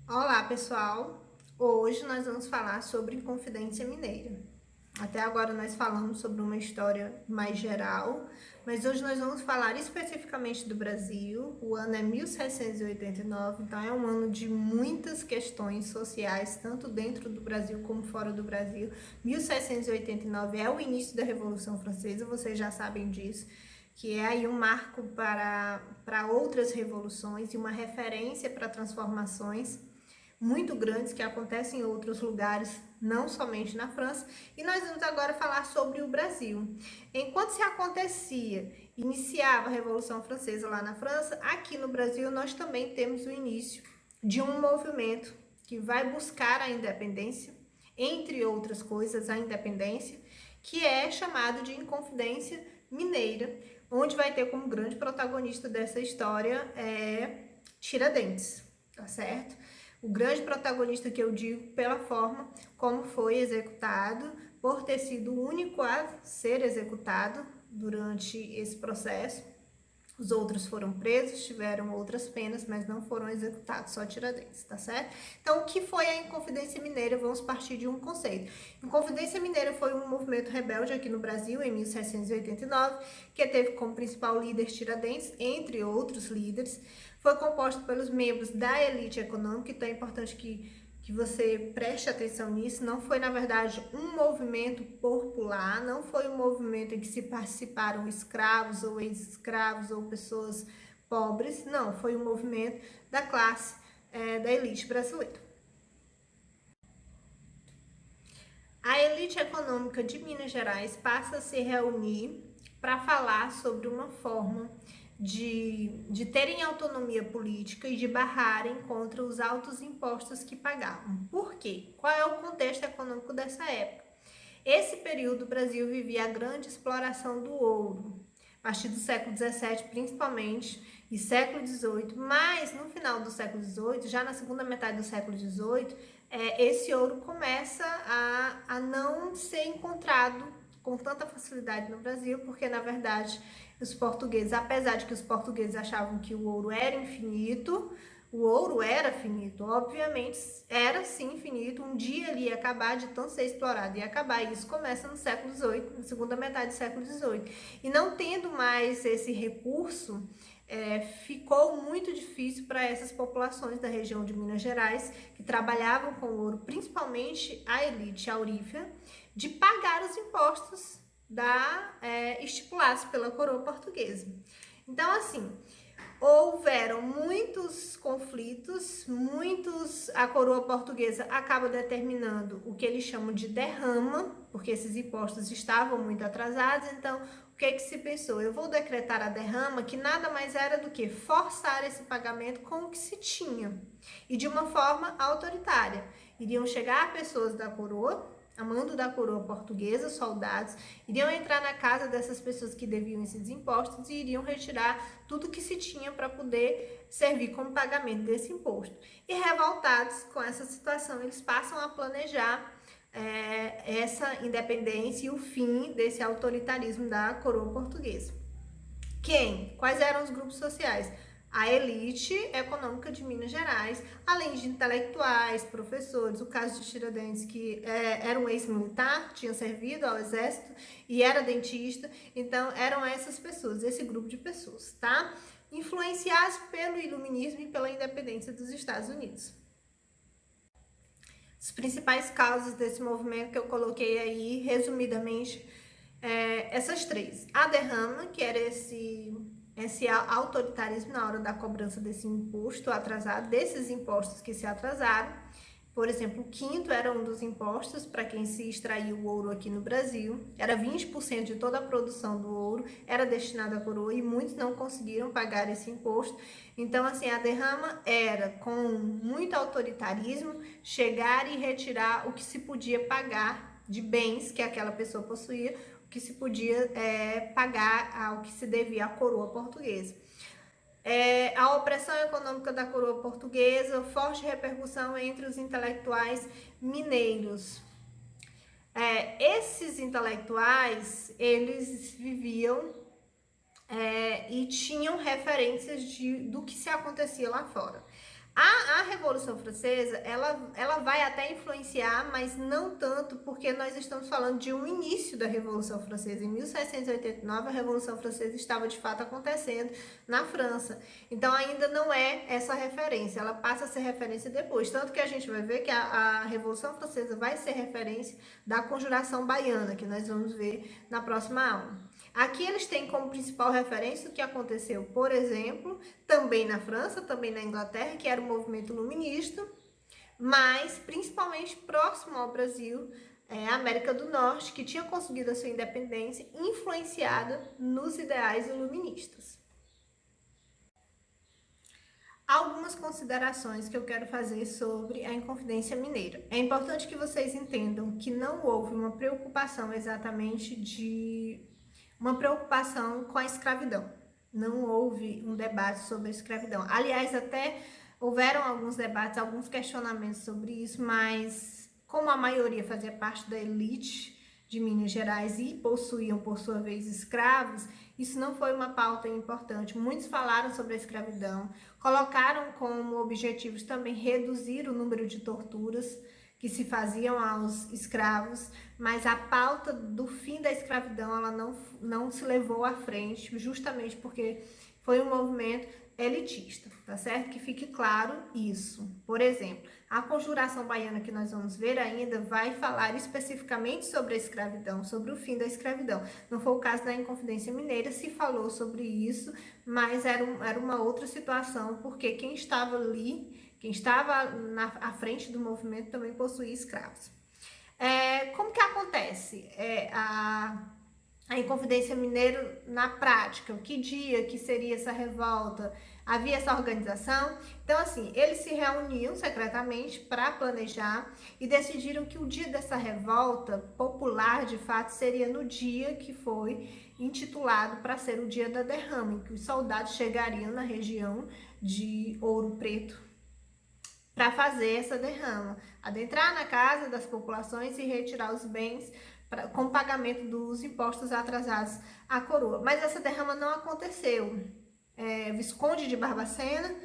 Olá, pessoal! Hoje nós vamos falar sobre Inconfidência Mineira. Até agora nós falamos sobre uma história mais geral, mas hoje nós vamos falar especificamente do Brasil. O ano é 1789, então é um ano de muitas questões sociais, tanto dentro do Brasil como fora do Brasil. 1789 é o início da Revolução Francesa, vocês já sabem disso, que é aí um marco para outras revoluções e uma referência para transformações muito grandes que acontecem em outros lugares, não somente na França. E nós vamos agora falar sobre o Brasil. Enquanto se acontecia, iniciava a Revolução Francesa lá na França, aqui no Brasil nós também temos o início de um movimento que vai buscar a independência, entre outras coisas, a independência, que é chamado de Inconfidência Mineira, onde vai ter como grande protagonista dessa história Tiradentes, tá certo? O grande protagonista que eu digo pela forma como foi executado, por ter sido o único a ser executado durante esse processo. Os outros foram presos, tiveram outras penas, mas não foram executados, só Tiradentes, tá certo? Então, o que foi a Inconfidência Mineira? Vamos partir de um conceito. Inconfidência Mineira foi um movimento rebelde aqui no Brasil, em 1789, que teve como principal líder Tiradentes, entre outros líderes. Foi composto pelos membros da elite econômica, então é importante que você preste atenção nisso. Não foi, na verdade, um movimento popular, não foi um movimento em que se participaram escravos ou ex-escravos ou pessoas pobres, não, foi um movimento da classe, da elite brasileira. A elite econômica de Minas Gerais passa a se reunir para falar sobre uma forma de terem autonomia política e de barrarem contra os altos impostos que pagavam. Por quê? Qual é o contexto econômico dessa época? Esse período o Brasil vivia a grande exploração do ouro, a partir do século XVII principalmente, e século XVIII, mas no final do século XVIII, já na segunda metade do século XVIII, esse ouro começa a não ser encontrado com tanta facilidade no Brasil, porque na verdade os portugueses, apesar de que os portugueses achavam que o ouro era infinito, o ouro era finito, obviamente era sim infinito, um dia ele ia acabar de tanto ser explorado, ia acabar, e isso começa no século XVIII, na segunda metade do século XVIII. E não tendo mais esse recurso, ficou muito difícil para essas populações da região de Minas Gerais, que trabalhavam com ouro, principalmente a elite aurífera, de pagar os impostos estipulados pela coroa portuguesa. Então, assim, houveram muitos conflitos, a coroa portuguesa acaba determinando o que eles chamam de derrama, porque esses impostos estavam muito atrasados. Então, o que se pensou? Eu vou decretar a derrama, que nada mais era do que forçar esse pagamento com o que se tinha, e de uma forma autoritária. Iriam chegar pessoas da coroa, a mando da coroa portuguesa, soldados, iriam entrar na casa dessas pessoas que deviam esses impostos e iriam retirar tudo que se tinha para poder servir como pagamento desse imposto. E revoltados com essa situação, eles passam a planejar essa independência e o fim desse autoritarismo da coroa portuguesa. Quem? Quais eram os grupos sociais? A elite econômica de Minas Gerais, além de intelectuais, professores. O caso de Tiradentes, que era um ex-militar, tinha servido ao exército e era dentista. Então, eram essas pessoas, esse grupo de pessoas, tá? Influenciados pelo iluminismo e pela independência dos Estados Unidos. As principais causas desse movimento que eu coloquei aí, resumidamente, essas três. A derrama, que era esse autoritarismo na hora da cobrança desse imposto atrasado, desses impostos que se atrasaram. Por exemplo, o quinto era um dos impostos para quem se extraía o ouro aqui no Brasil. Era 20% de toda a produção do ouro, era destinado à coroa e muitos não conseguiram pagar esse imposto. Então, assim, a derrama era, com muito autoritarismo, chegar e retirar o que se podia pagar de bens que aquela pessoa possuía, o que se podia pagar ao que se devia à coroa portuguesa. A opressão econômica da coroa portuguesa, forte repercussão entre os intelectuais mineiros. Esses intelectuais, eles viviam e tinham referências do que se acontecia lá fora. A Revolução Francesa, ela vai até influenciar, mas não tanto, porque nós estamos falando de um início da Revolução Francesa. Em 1789, a Revolução Francesa estava de fato acontecendo na França. Então ainda não é essa referência, ela passa a ser referência depois. Tanto que a gente vai ver que a Revolução Francesa vai ser referência da Conjuração Baiana, que nós vamos ver na próxima aula. Aqui eles têm como principal referência o que aconteceu, por exemplo, também na França, também na Inglaterra, que era o movimento iluminista, mas principalmente próximo ao Brasil, América do Norte, que tinha conseguido a sua independência, influenciada nos ideais iluministas. Algumas considerações que eu quero fazer sobre a Inconfidência Mineira. É importante que vocês entendam que não houve uma preocupação exatamente uma preocupação com a escravidão. Não houve um debate sobre a escravidão. Aliás, até houveram alguns debates, alguns questionamentos sobre isso, mas como a maioria fazia parte da elite de Minas Gerais e possuíam, por sua vez, escravos, isso não foi uma pauta importante. Muitos falaram sobre a escravidão, colocaram como objetivos também reduzir o número de torturas que se faziam aos escravos, mas a pauta do fim da escravidão ela não se levou à frente, justamente porque foi um movimento elitista, tá certo? Que fique claro isso. Por exemplo, a Conjuração Baiana que nós vamos ver ainda vai falar especificamente sobre a escravidão, sobre o fim da escravidão. Não foi o caso da Inconfidência Mineira, se falou sobre isso, mas era uma outra situação, porque quem estava ali, quem estava à frente do movimento também possuía escravos. Como que acontece a Inconfidência Mineira na prática? Que dia que seria essa revolta? Havia essa organização? Então, assim, eles se reuniam secretamente para planejar e decidiram que o dia dessa revolta popular, de fato, seria no dia que foi intitulado para ser o dia da derrama, em que os soldados chegariam na região de Ouro Preto para fazer essa derrama, adentrar na casa das populações e retirar os bens com pagamento dos impostos atrasados à coroa. Mas essa derrama não aconteceu. Visconde de Barbacena,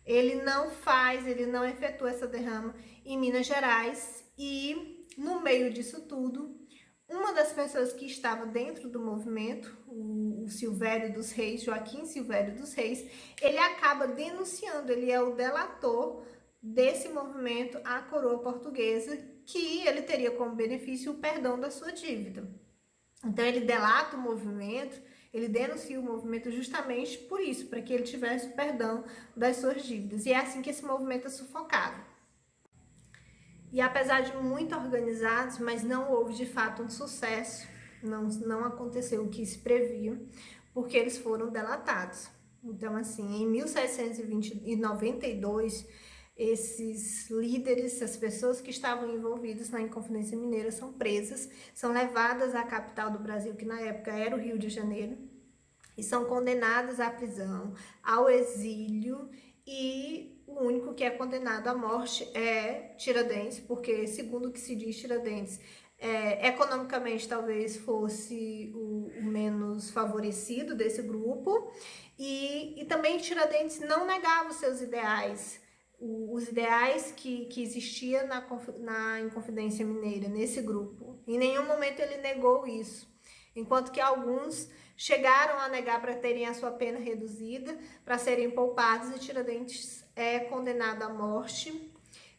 ele não efetua essa derrama em Minas Gerais, e no meio disso tudo, uma das pessoas que estava dentro do movimento, o Silvério dos Reis, Joaquim Silvério dos Reis, ele acaba denunciando, ele é o delator desse movimento à coroa portuguesa, que ele teria como benefício o perdão da sua dívida. Então ele delata o movimento, ele denuncia o movimento justamente por isso, para que ele tivesse o perdão das suas dívidas. E é assim que esse movimento é sufocado. E apesar de muito organizados, mas não houve de fato um sucesso, não aconteceu o que se previa, porque eles foram delatados. Então, assim, em 1792, esses líderes, as pessoas que estavam envolvidas na Inconfidência Mineira são presas, são levadas à capital do Brasil, que na época era o Rio de Janeiro, e são condenadas à prisão, ao exílio, e o único que é condenado à morte é Tiradentes, porque, segundo o que se diz, Tiradentes economicamente talvez fosse o menos favorecido desse grupo, e também Tiradentes não negava os seus ideais, os ideais que existia na Inconfidência Mineira, nesse grupo. Em nenhum momento ele negou isso, enquanto que alguns chegaram a negar para terem a sua pena reduzida, para serem poupados, e Tiradentes é condenado à morte,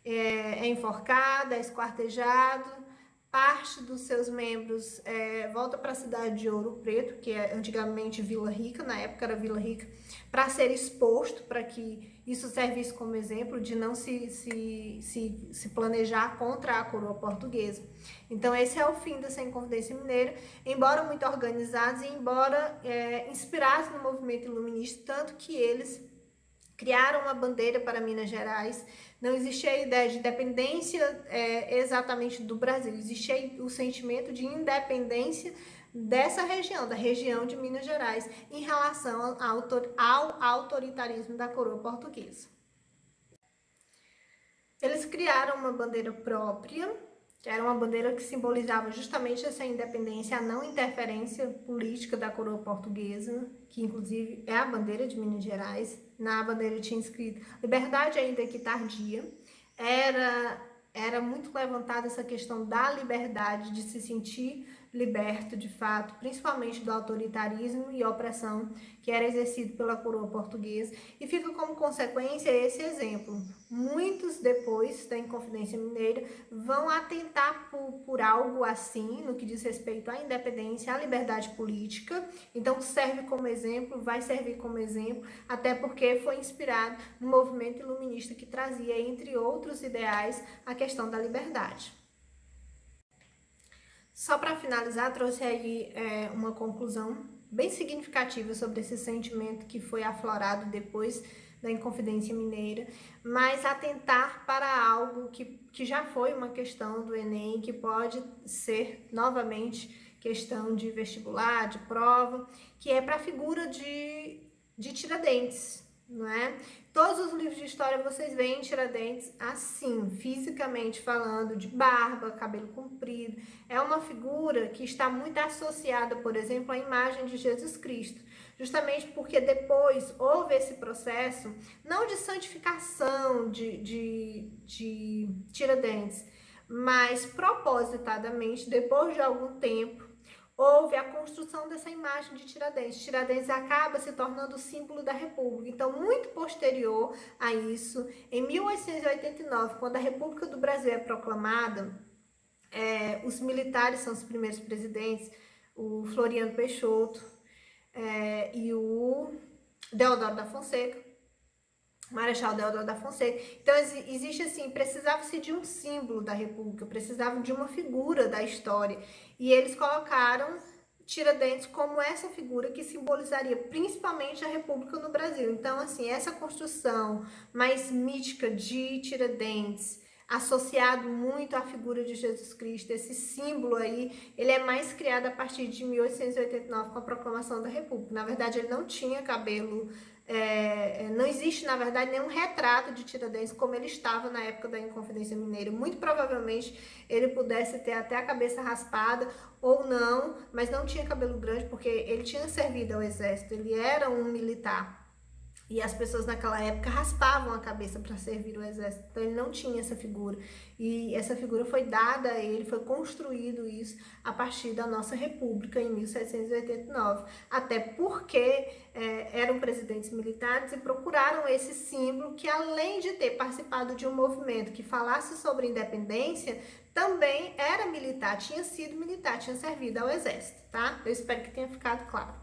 é enforcado, é esquartejado. Parte dos seus membros volta para a cidade de Ouro Preto, que é antigamente Vila Rica, na época era Vila Rica, para ser exposto, para que isso servisse como exemplo de não se planejar contra a coroa portuguesa. Então esse é o fim dessa Inconfidência Mineira, embora muito organizados e embora inspirados no movimento iluminista, tanto que eles criaram uma bandeira para Minas Gerais. Não existia a ideia de independência exatamente do Brasil, existia o sentimento de independência dessa região, da região de Minas Gerais, em relação ao autoritarismo da coroa portuguesa. Eles criaram uma bandeira própria que era uma bandeira que simbolizava justamente essa independência, a não interferência política da coroa portuguesa, que inclusive é a bandeira de Minas Gerais. Na bandeira tinha escrito liberdade ainda que tardia. Era muito levantada essa questão da liberdade, de se sentir liberto de fato, principalmente do autoritarismo e opressão que era exercido pela coroa portuguesa, e fica como consequência esse exemplo. Muitos depois da Inconfidência Mineira vão atentar por algo assim, no que diz respeito à independência, à liberdade política. Então serve como exemplo, vai servir como exemplo, até porque foi inspirado no movimento iluminista que trazia, entre outros ideais, a questão da liberdade. Só para finalizar, trouxe aí uma conclusão bem significativa sobre esse sentimento que foi aflorado depois da Inconfidência Mineira, mas atentar para algo que já foi uma questão do Enem, que pode ser novamente questão de vestibular, de prova, que é para a figura de Tiradentes, não é? Todos os livros de história vocês veem Tiradentes assim, fisicamente falando, de barba, cabelo comprido. É uma figura que está muito associada, por exemplo, à imagem de Jesus Cristo, justamente porque depois houve esse processo, não de santificação de Tiradentes, mas propositadamente, depois de algum tempo, houve a construção dessa imagem de Tiradentes. Tiradentes acaba se tornando o símbolo da República. Então, muito posterior a isso, em 1889, quando a República do Brasil é proclamada, os militares são os primeiros presidentes, o Floriano Peixoto e o Deodoro da Fonseca, Marechal Deodoro da Fonseca. Então, existe assim, precisava-se de um símbolo da República, precisavam de uma figura da história. E eles colocaram Tiradentes como essa figura que simbolizaria principalmente a República no Brasil. Então, assim, essa construção mais mítica de Tiradentes, associado muito à figura de Jesus Cristo, esse símbolo aí, ele é mais criado a partir de 1889 com a proclamação da República. Na verdade, ele não tinha cabelo, não existe, na verdade, nenhum retrato de Tiradentes como ele estava na época da Inconfidência Mineira. Muito provavelmente ele pudesse ter até a cabeça raspada ou não, mas não tinha cabelo grande porque ele tinha servido ao exército, ele era um militar. E as pessoas naquela época raspavam a cabeça para servir o exército, então ele não tinha essa figura. E essa figura foi dada a ele, foi construído isso a partir da nossa república em 1789. Até porque eram presidentes militares e procuraram esse símbolo que, além de ter participado de um movimento que falasse sobre independência, também era militar, tinha sido militar, tinha servido ao exército, tá? Eu espero que tenha ficado claro.